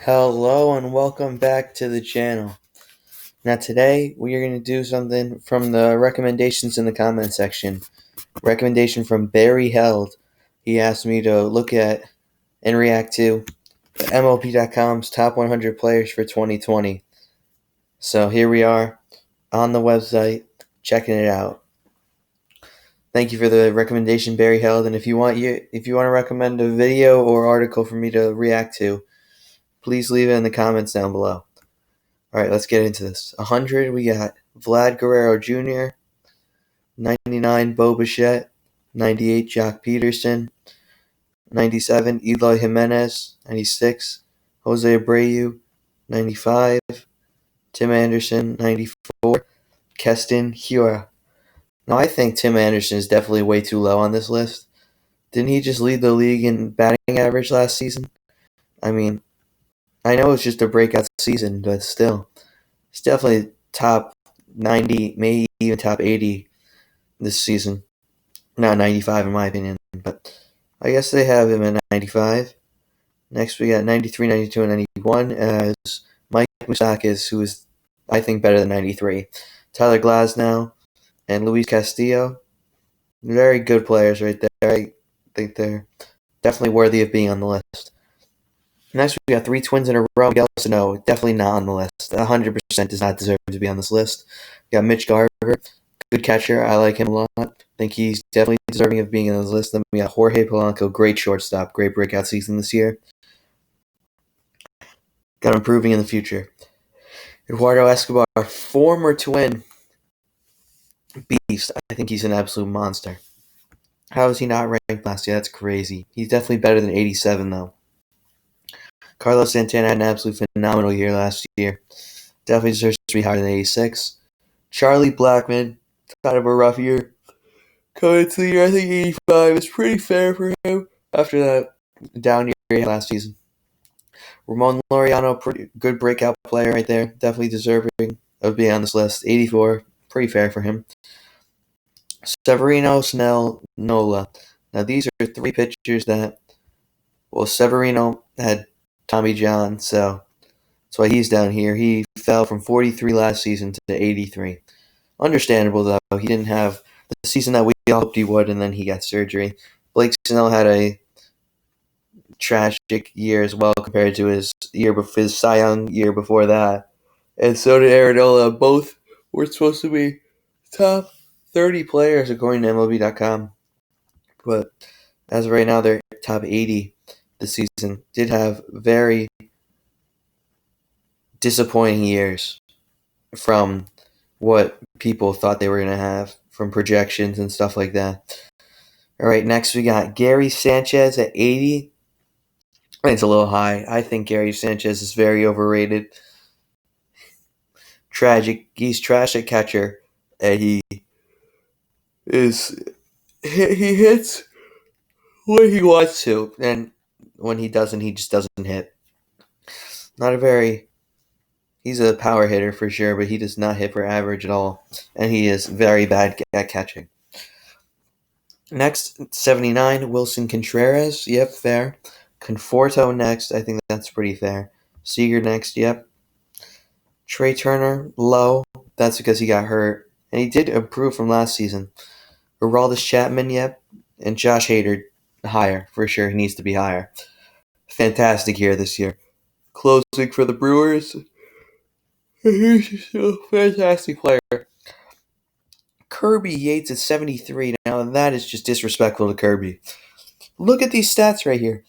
Hello and welcome back to the channel. Now today we are going to do something from the recommendations in the comment section. Recommendation from Barry Held. He asked me to look at and react to the MLB.com's top 100 players for 2020. So here we are on the website checking it out. Thank you for the recommendation, Barry Held. And if you want to recommend a video or article for me to react to, please leave it in the comments down below. All right, let's get into this. 100, we got Vlad Guerrero Jr., 99, Bo Bichette, 98, Jock Peterson, 97, Eloy Jimenez, 96, Jose Abreu, 95, Tim Anderson, 94, Keston Hiura. Now, I think Tim Anderson is definitely way too low on this list. Didn't he just lead the league in batting average last season? I mean, I know it's just a breakout season, but still, it's definitely top 90, maybe even top 80 this season. Not 95 in my opinion, but I guess they have him at 95. Next we got 93, 92, and 91 as Mike Moustakas, who is, I think, better than 93. Tyler Glasnow and Luis Castillo. Very good players right there. I think they're definitely worthy of being on the list. Next we got three twins in a row. Miguel Sano, definitely not on the list. 100% does not deserve to be on this list. We got Mitch Garver, good catcher. I like him a lot. I think he's definitely deserving of being on this list. Then we got Jorge Polanco, great shortstop, great breakout season this year. Got him improving in the future. Eduardo Escobar, former Twin beast. I think he's an absolute monster. How is he not ranked last year? That's crazy. He's definitely better than 87, though. Carlos Santana had an absolute phenomenal year last year. Definitely deserves to be higher than 86. Charlie Blackmon, kind of a rough year. Coming into the year, I think 85 is pretty fair for him after that down year he had last season. Ramon Laureano, pretty good breakout player right there. Definitely deserving of being on this list. 84, pretty fair for him. Severino, Snell, Nola. Now these are three pitchers that, well, Severino had Tommy John, so that's why he's down here. He fell from 43 last season to 83. Understandable, though. He didn't have the season that we all hoped he would, and then he got surgery. Blake Snell had a tragic year as well compared to his Cy Young year before that. And so did Aaron Nola. Both were supposed to be top 30 players according to MLB.com. But as of right now, they're top 80 this season. Did have very disappointing years from what people thought they were going to have from projections and stuff like that. All right, next we got Gary Sanchez at 80. I think it's a little high. I think Gary Sanchez is very overrated. Tragic. He's trash at catcher, and he hits when he wants to, and when he doesn't, he just doesn't hit. Not a very. He's a power hitter for sure, but he does not hit for average at all, and he is very bad at catching. Next, 79, Wilson Contreras. Yep, fair. Conforto next. I think that's pretty fair. Seager next. Yep. Trey Turner, low. That's because he got hurt. And he did improve from last season. Aroldis Chapman, yep. And Josh Hader, higher. For sure, he needs to be higher. Fantastic year this year. Closing for the Brewers. He's just a fantastic player. Kirby Yates at 73. Now, that is just disrespectful to Kirby. Look at these stats right here.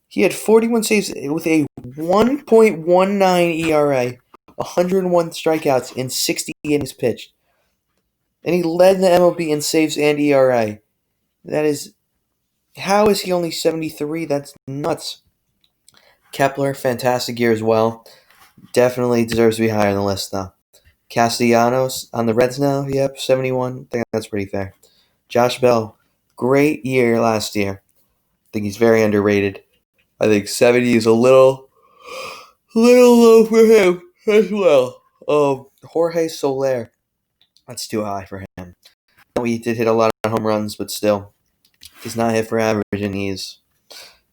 He had 41 saves with a 1.19 ERA, 101 strikeouts in 60 innings pitched. And he led the MLB in saves and ERA. That is, how is he only 73? That's nuts. Kepler, fantastic year as well. Definitely deserves to be higher on the list, though. Castellanos on the Reds now. Yep, 71. I think that's pretty fair. Josh Bell, great year last year. I think he's very underrated. I think 70 is a little low for him as well. Jorge Soler, that's too high for him. He did hit a lot of home runs, but still, does not hit for average, and he's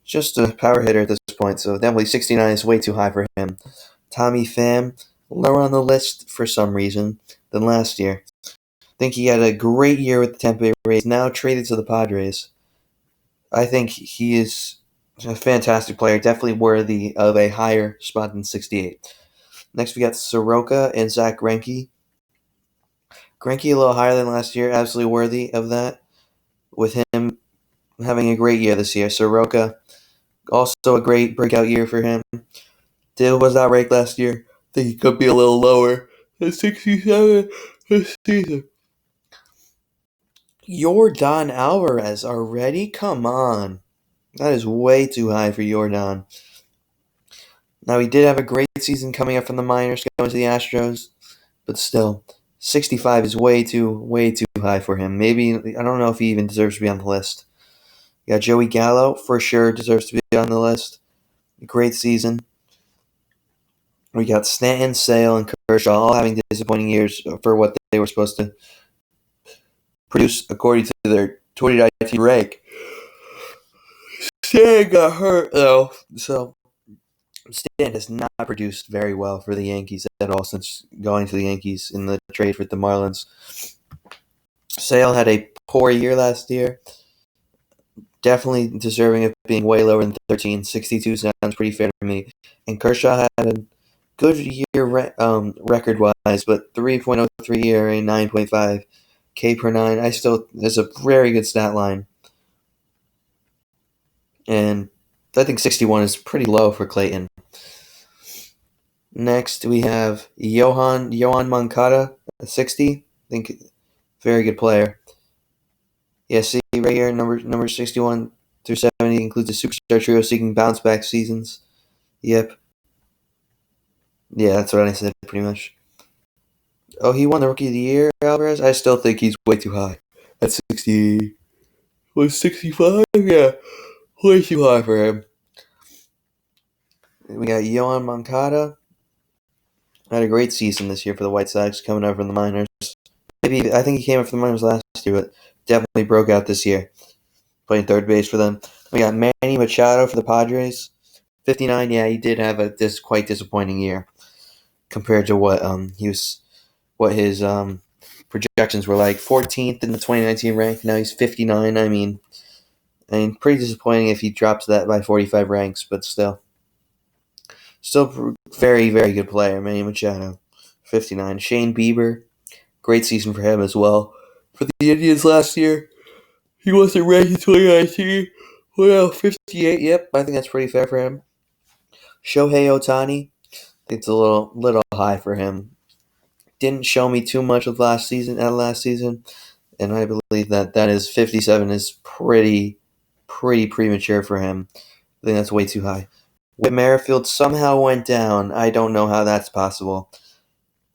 just a power hitter at this point, so definitely 69 is way too high for him. Tommy Pham, lower on the list for some reason than last year. I think he had a great year with the Tampa Bay Rays, now traded to the Padres. I think he is a fantastic player, definitely worthy of a higher spot than 68. Next, we got Soroka and Zach Greinke. Greinke a little higher than last year, absolutely worthy of that, with him having a great year this year. Soroka, also a great breakout year for him. Dill was not ranked last year. I think he could be a little lower at 67 this season. Yordan Alvarez already? Come on. That is way too high for Yordan. Now, he did have a great season coming up from the minors, going to the Astros, but still, 65 is way too high for him. Maybe, I don't know if he even deserves to be on the list. You got Joey Gallo, for sure deserves to be on the list. Great season. We got Stanton, Sale, and Kershaw all having disappointing years for what they were supposed to produce according to their 2019 rank. Stanton got hurt, though, so Stanton has not produced very well for the Yankees at all since going to the Yankees in the trade with the Marlins. Sale had a poor year last year. Definitely deserving of being way lower than 13. 62 sounds pretty fair to me. And Kershaw had a good year record-wise, but 3.03 ERA, 9.5 K per 9. It's a very good stat line. And I think 61 is pretty low for Clayton. Next, we have Yohan Moncada at 60. I think very good player. Yeah, see right here, number 61 through 70 includes a superstar trio seeking bounce-back seasons. Yep. Yeah, that's what I said, pretty much. Oh, he won the Rookie of the Year, Alvarez? I still think he's way too high. At 60... Was 65? Yeah. Way too high for him. We got Yohan Moncada. Had a great season this year for the White Sox, coming out from the minors. I think he came up from the minors last year, but definitely broke out this year. Playing third base for them. We got Manny Machado for the Padres. 59, yeah, he did have this quite disappointing year compared to what his projections were like. 14th in the 2019 rank. Now he's 59. I mean, pretty disappointing if he drops that by 45 ranks, but still very, very good player, Manny Machado. 59. Shane Bieber, great season for him as well. For the Indians last year, he wasn't ranked in 2019. Well, 58. Yep, I think that's pretty fair for him. Shohei Ohtani, I think it's a little high for him. Didn't show me too much of last season, and I believe that is 57 is pretty premature for him. I think that's way too high. Whit Merrifield somehow went down. I don't know how that's possible.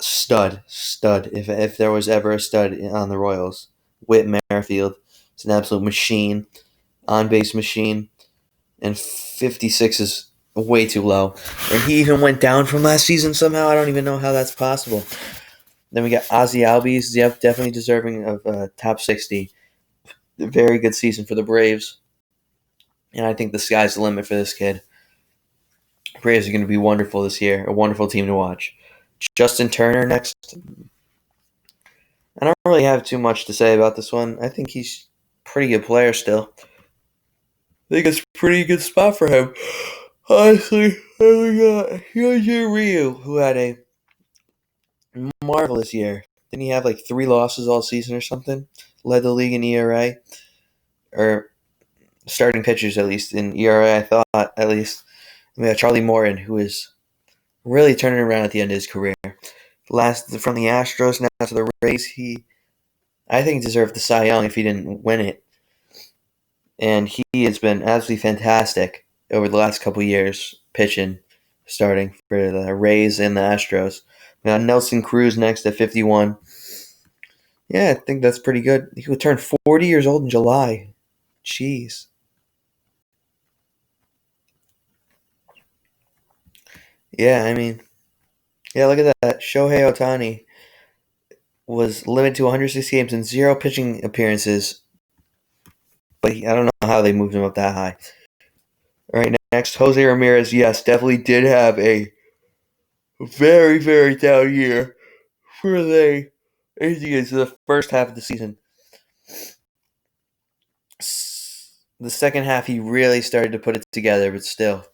Stud. If there was ever a stud on the Royals, Whit Merrifield is an absolute machine, on-base machine, and 56 is way too low. And he even went down from last season somehow. I don't even know how that's possible. Then we got Ozzy Albies. Yep, definitely deserving of top 60. Very good season for the Braves. And I think the sky's the limit for this kid. Braves are going to be wonderful this year. A wonderful team to watch. Justin Turner next. I don't really have too much to say about this one. I think he's a pretty good player still. I think it's a pretty good spot for him. Honestly, we got Hyunjin Ryu, who had a marvelous year. Didn't he have like 3 losses all season or something? Led the league in ERA. Or starting pitchers, at least, in ERA, I thought, at least. We got Charlie Morton, who is really turning around at the end of his career. Last from the Astros, now to the Rays, I think, deserved the Cy Young if he didn't win it. And he has been absolutely fantastic over the last couple years, pitching, starting for the Rays and the Astros. We got Nelson Cruz next at 51. Yeah, I think that's pretty good. He will turn 40 years old in July. Jeez. Yeah, I mean, yeah, look at that. Shohei Ohtani was limited to 160 games and 0 pitching appearances. But I don't know how they moved him up that high. All right, next, Jose Ramirez. Yes, definitely did have a very, very down year for the Indians in the first half of the season. The second half, he really started to put it together, but still,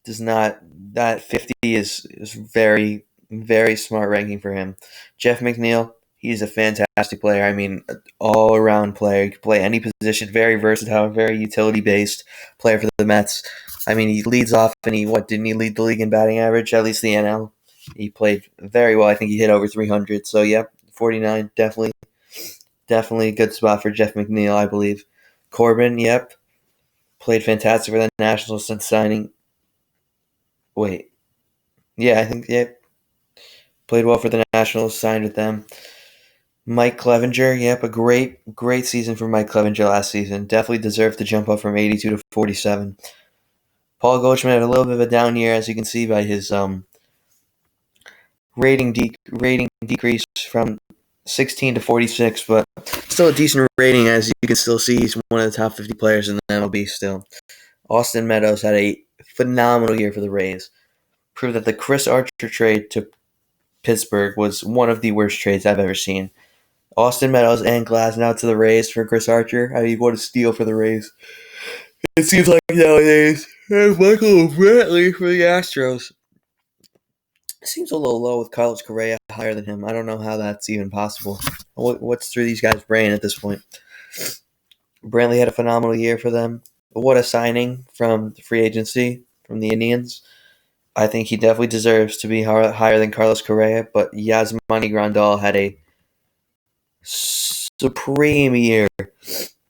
does not. That 50 is very, very smart ranking for him. Jeff McNeil, he's a fantastic player. I mean, all around player. He can play any position. Very versatile. Very utility based player for the Mets. I mean, he leads off, and didn't he lead the league in batting average? At least the NL. He played very well. I think he hit over 300. So yep, 49 definitely a good spot for Jeff McNeil, I believe. Corbin, yep, played fantastic for the Nationals since signing. Wait, yeah, I think yep, played well for the Nationals, signed with them. Mike Clevenger, yep, a great season for Mike Clevenger last season. Definitely deserved to jump up from 82 to 47. Paul Goldschmidt had a little bit of a down year, as you can see by his rating decrease from 16 to 46, but still a decent rating, as you can still see. He's one of the top 50 players in the MLB still. Austin Meadows had a phenomenal year for the Rays. Proved that the Chris Archer trade to Pittsburgh was one of the worst trades I've ever seen. Austin Meadows and Glasnow to the Rays for Chris Archer. I mean, what a steal for the Rays. It seems like nowadays, and Michael Brantley for the Astros. It seems a little low with Carlos Correa higher than him. I don't know how that's even possible. What's through these guys' brain at this point? Brantley had a phenomenal year for them. What a signing from the free agency from the Indians. I think he definitely deserves to be higher than Carlos Correa, but Yasmani Grandal had a supreme year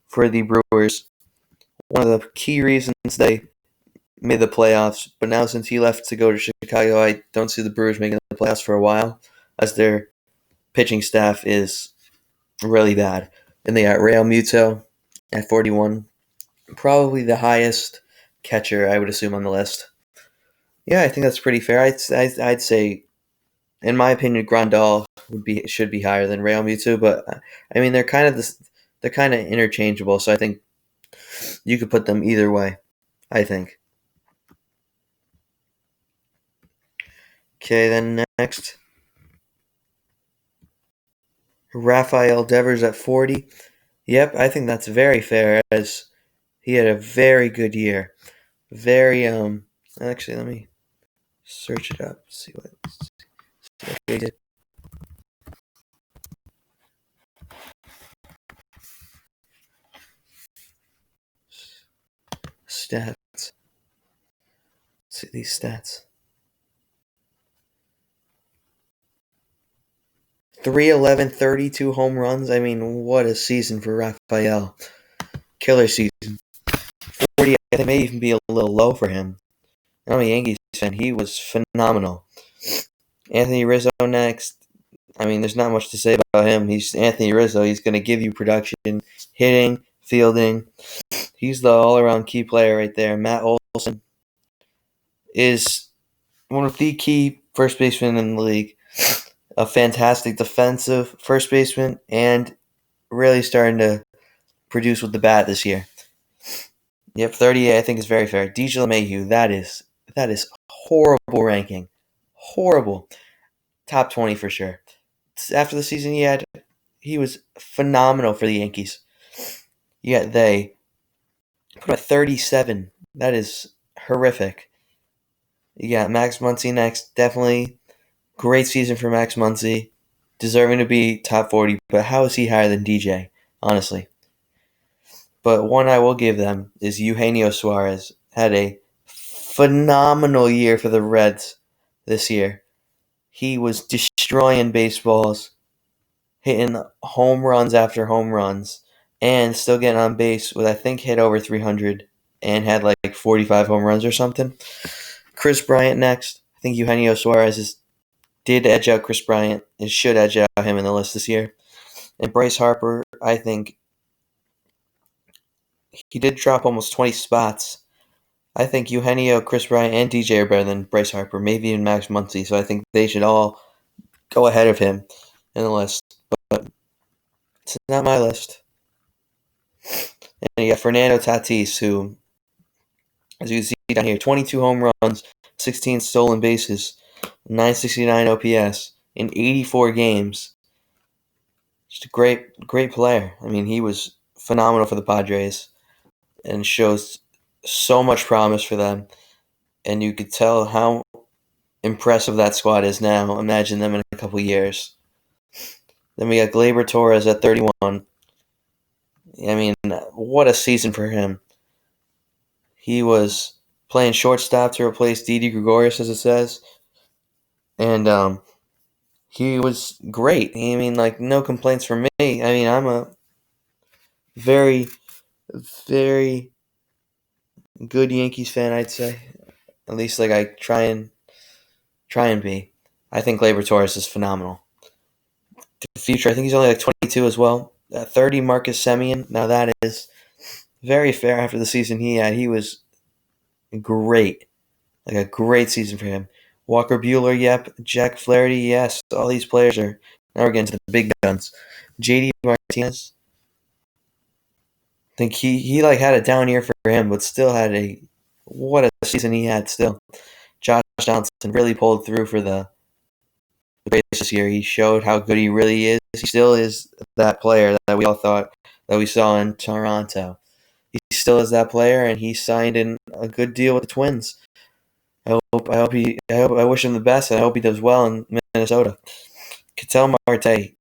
for the Brewers. One of the key reasons they made the playoffs, but now since he left to go to Chicago, I don't see the Brewers making the playoffs for a while, as their pitching staff is really bad. And they got Real Muto at 41, probably the highest catcher, I would assume, on the list. Yeah, I think that's pretty fair. I'd say, in my opinion, Grandal should be higher than Real Muto, but I mean they're kind of interchangeable, so I think you could put them either way. I think. Okay, then next, Rafael Devers at 40. Yep, I think that's very fair, as he had a very good year. Very Actually, let me search it up. See what he did. Stats. Let's see these stats. 311, 32 home runs. I mean, what a season for Rafael. Killer season. 40, I think, may even be a little low for him. I'm a Yankees fan. He was phenomenal. Anthony Rizzo next. I mean, there's not much to say about him. He's Anthony Rizzo. He's going to give you production, hitting, fielding. He's the all-around key player right there. Matt Olson is one of the key first basemen in the league. A fantastic defensive first baseman, and really starting to produce with the bat this year. Yep, 38 I think is very fair. DJ LeMahieu, that is horrible ranking. Horrible. Top 20 for sure. After the season he was phenomenal for the Yankees. Yet they put him at 37. That is horrific. You got Max Muncy next. Definitely great season for Max Muncy. Deserving to be top 40, but how is he higher than DJ? Honestly. But one I will give them is Eugenio Suarez. Had a phenomenal year for the Reds this year. He was destroying baseballs, hitting home runs after home runs, and still getting on base with, I think, hit over 300 and had like 45 home runs or something. Chris Bryant next. I think Eugenio Suarez did edge out Chris Bryant. It should edge out him in the list this year. And Bryce Harper, I think he did drop almost 20 spots. I think Eugenio, Chris Bryant, and DJ are better than Bryce Harper, maybe even Max Muncy. So I think they should all go ahead of him in the list. But it's not my list. And you got Fernando Tatis, who As you can see down here, 22 home runs, 16 stolen bases, 969 OPS in 84 games. Just a great player. I mean, he was phenomenal for the Padres and shows so much promise for them. And you could tell how impressive that squad is now. Imagine them in a couple years. Then we got Gleyber Torres at 31. I mean, what a season for him. He was playing shortstop to replace Didi Gregorius, as it says. And he was great. I mean, like, no complaints from me. I mean, I'm a very, very good Yankees fan, I'd say. At least, like, I try and be. I think Gleyber Torres is phenomenal. The future, I think he's only like 22 as well. 30, Marcus Semien. Now that is very fair after the season he had. He was great. Like a great season for him. Walker Buehler, yep. Jack Flaherty, yes. All these players are, now we're getting to the big guns. JD Martinez. I think he like had a down year for him, but still had what a season he had still. Josh Johnson really pulled through for the Braves this year. He showed how good he really is. He still is that player that we all thought that we saw in Toronto. He still is that player, and he signed in a good deal with the Twins. I wish him the best, and I hope he does well in Minnesota. Ketel Marte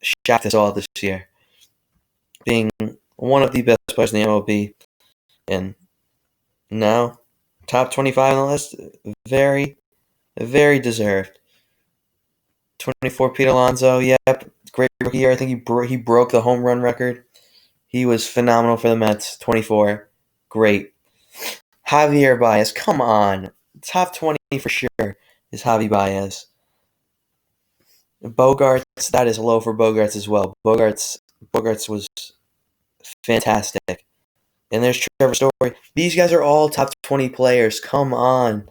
shocked us all this year, being one of the best players in the MLB, and now top 25 on the list. Very, very deserved. 24, Pete Alonso. Yep, great rookie year. I think he broke the home run record. He was phenomenal for the Mets. 24, great. Javier Baez, come on, top 20 for sure is Javi Baez. Bogarts, that is low for Bogarts as well. Bogarts was fantastic. And there's Trevor Story. These guys are all top 20 players. Come on.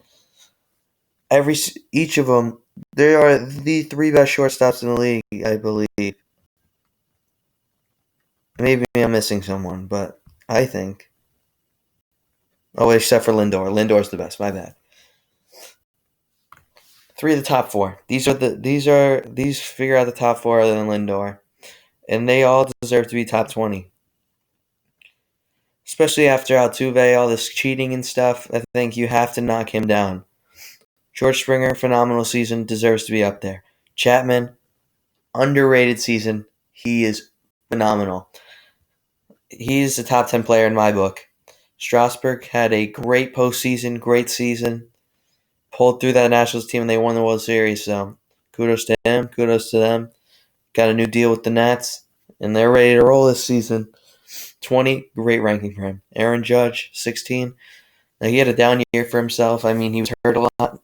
Each of them, they are the three best shortstops in the league, I believe. Maybe I'm missing someone, but I think. Oh, except for Lindor. Lindor's the best. My bad. 3 of the top 4. These figure out the top 4 other than Lindor, and they all deserve to be top 20. Especially after Altuve, all this cheating and stuff, I think you have to knock him down. George Springer, phenomenal season, deserves to be up there. Chapman, underrated season. He is phenomenal. He's a top 10 player in my book. Strasburg had a great postseason, great season. Pulled through that Nationals team and they won the World Series. So kudos to him, kudos to them. Got a new deal with the Nats, and they're ready to roll this season. 20, great ranking for him. Aaron Judge, 16. Now, he had a down year for himself. I mean, he was hurt a lot.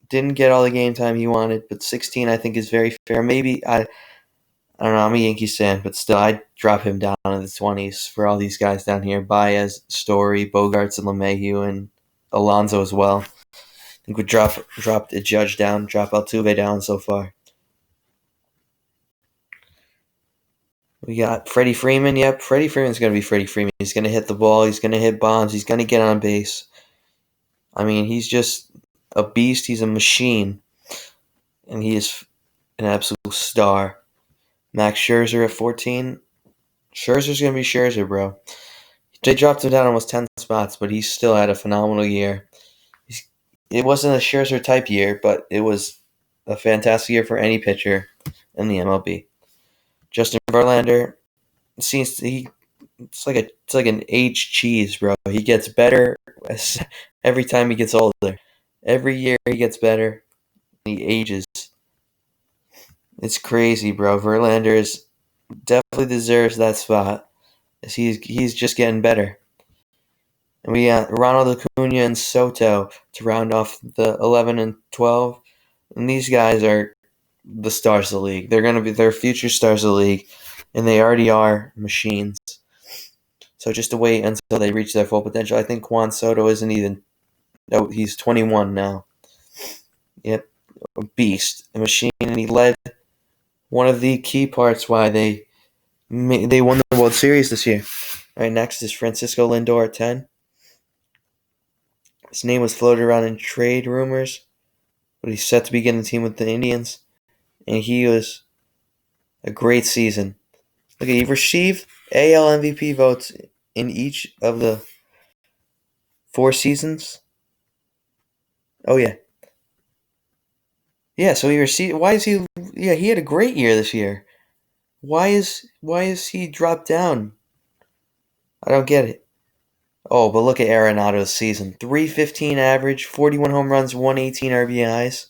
Didn't get all the game time he wanted, but 16 I think is very fair. Maybe, I don't know, I'm a Yankees fan, but still, I'd drop him down in the 20s for all these guys down here. Baez, Story, Bogarts, and LeMahieu, and Alonso as well. I think we dropped the Judge down, drop Altuve down so far. We got Freddie Freeman. Yep, Freddie Freeman's going to be Freddie Freeman. He's going to hit the ball. He's going to hit bombs. He's going to get on base. I mean, he's just a beast. He's a machine. And he is an absolute star. Max Scherzer at 14. Scherzer's going to be Scherzer, bro. They dropped him down almost 10 spots, but he still had a phenomenal year. It wasn't a Scherzer-type year, but it was a fantastic year for any pitcher in the MLB. Justin Verlander, it's like an aged cheese, bro. He gets better every time he gets older. Every year he gets better. He ages. It's crazy, bro. Verlander definitely deserves that spot. He's just getting better. And we got Ronald Acuna and Soto to round off the 11 and 12. And these guys are the stars of the league. They're future stars of the league, and they already are machines. So just to wait until they reach their full potential. I think Juan Soto isn't even. No, he's 21 now. Yep, a beast, a machine, and he led one of the key parts why they won the World Series this year. All right, next is Francisco Lindor at 10. His name was floated around in trade rumors, but he's set to begin the team with the Indians, and he was a great season. Look, he received AL MVP votes in each of the 4 seasons. Oh yeah, yeah. So he received. Why is he? Yeah, he had a great year this year. Why is he dropped down? I don't get it. Oh, but look at Arenado's season: 315 average, 41 home runs, 118 RBIs,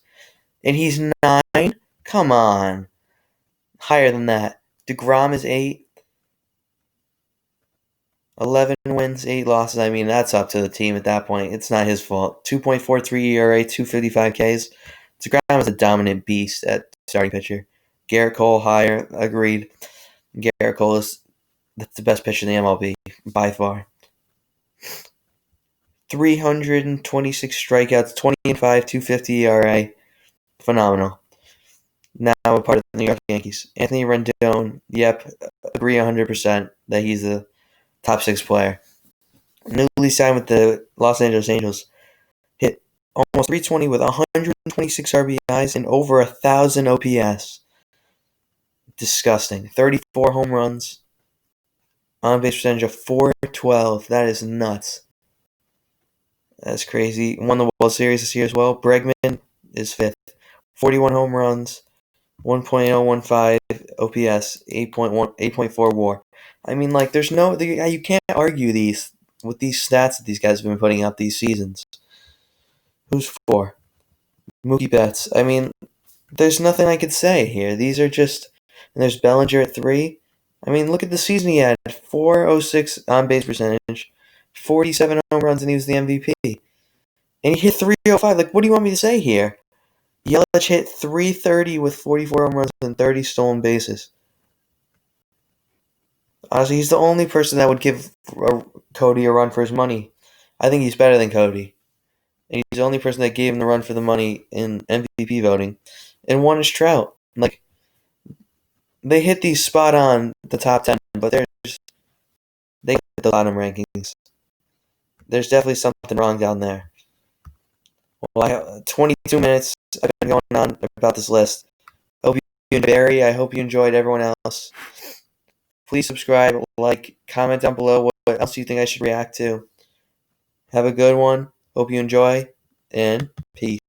and he's 9. Come on, higher than that. DeGrom is 8. 11 wins, 8 losses. I mean, that's up to the team at that point. It's not his fault. 2.43 ERA, 255 Ks. DeGrom is a dominant beast at starting pitcher. Garrett Cole higher, agreed. Garrett Cole is the best pitcher in the MLB by far. 326 strikeouts, 20-5, 250 ERA. Phenomenal. Now a part of the New York Yankees. Anthony Rendon, yep, agree 100% that he's the top 6 player. Newly signed with the Los Angeles Angels. Hit almost 320 with 126 RBIs and over 1,000 OPS. Disgusting. 34 home runs. On base percentage of .412. That is nuts. That's crazy. Won the World Series this year as well. Bregman is 5th. 41 home runs. 1.015 OPS. 8.4 WAR. I mean, like, there's no... You can't argue with these stats that these guys have been putting out these seasons. Who's 4? Mookie Betts. I mean, there's nothing I could say here. These are just... And there's Bellinger at 3. I mean, look at the season he had. .406 on-base percentage. 47 home runs, and he was the MVP. And he hit .305. Like, what do you want me to say here? Yelich hit .330 with 44 home runs and 30 stolen bases. Honestly, he's the only person that would give Cody a run for his money. I think he's better than Cody. And he's the only person that gave him the run for the money in MVP voting. And one is Trout. Like, they hit these spot on the top 10, but they hit the bottom rankings. There's definitely something wrong down there. Well, 22 minutes I've been going on about this list. Hope you enjoyed Barry. I hope you enjoyed everyone else. Please subscribe, like, comment down below what else you think I should react to. Have a good one. Hope you enjoy, and peace.